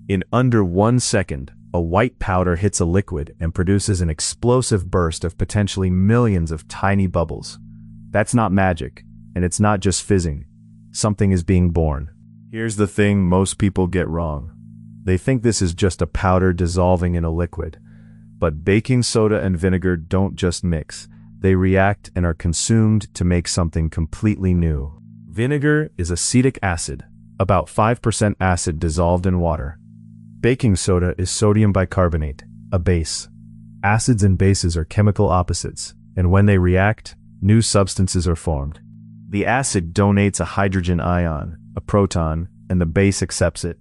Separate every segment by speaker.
Speaker 1: In under 1 second, a white powder hits a liquid and produces an explosive burst of potentially millions of tiny bubbles. That's not magic, and it's not just fizzing. Something is being born. Here's the thing most people get wrong. They think this is just a powder dissolving in a liquid. But baking soda and vinegar don't just mix. They react and are consumed to make something completely new. Vinegar is acetic acid, about 5% acid dissolved in water. Baking soda is sodium bicarbonate, a base. Acids and bases are chemical opposites, and when they react, new substances are formed. The acid donates a hydrogen ion, a proton, and the base accepts it.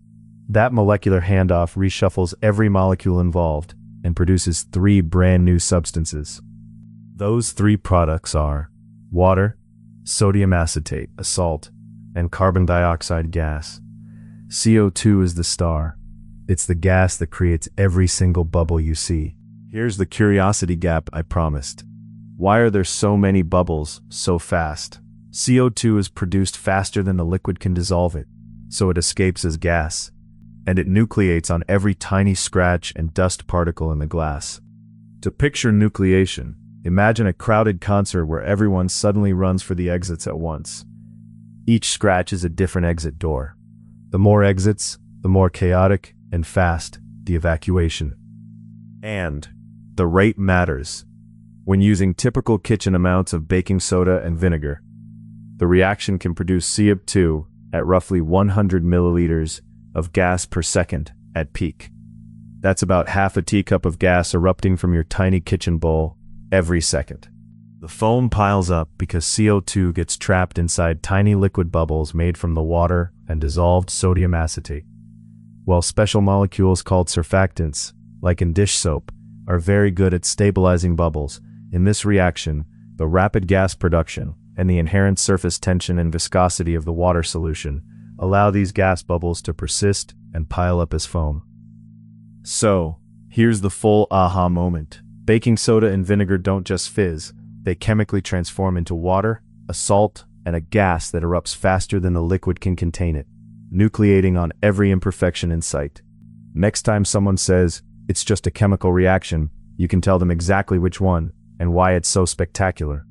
Speaker 1: That molecular handoff reshuffles every molecule involved and produces 3 brand new substances. Those 3 products are water, sodium acetate, a salt, and carbon dioxide gas. CO2 is the star. It's the gas that creates every single bubble you see. Here's the curiosity gap I promised. Why are there so many bubbles so fast? CO2 is produced faster than the liquid can dissolve it, so it escapes as gas, and it nucleates on every tiny scratch and dust particle in the glass. To picture nucleation, imagine a crowded concert where everyone suddenly runs for the exits at once. Each scratch is a different exit door. The more exits, the more chaotic and fast the evacuation. And the rate matters. When using typical kitchen amounts of baking soda and vinegar, the reaction can produce CO2 at roughly 100 milliliters of gas per second at peak. That's about half a teacup of gas erupting from your tiny kitchen bowl every second. The foam piles up because CO2 gets trapped inside tiny liquid bubbles made from the water and dissolved sodium acetate. While special molecules called surfactants, like in dish soap, are very good at stabilizing bubbles, in this reaction, the rapid gas production and the inherent surface tension and viscosity of the water solution allow these gas bubbles to persist and pile up as foam. So, here's the full aha moment. Baking soda and vinegar don't just fizz, they chemically transform into water, a salt, and a gas that erupts faster than the liquid can contain it, nucleating on every imperfection in sight. Next time someone says, it's just a chemical reaction, you can tell them exactly which one and why it's so spectacular.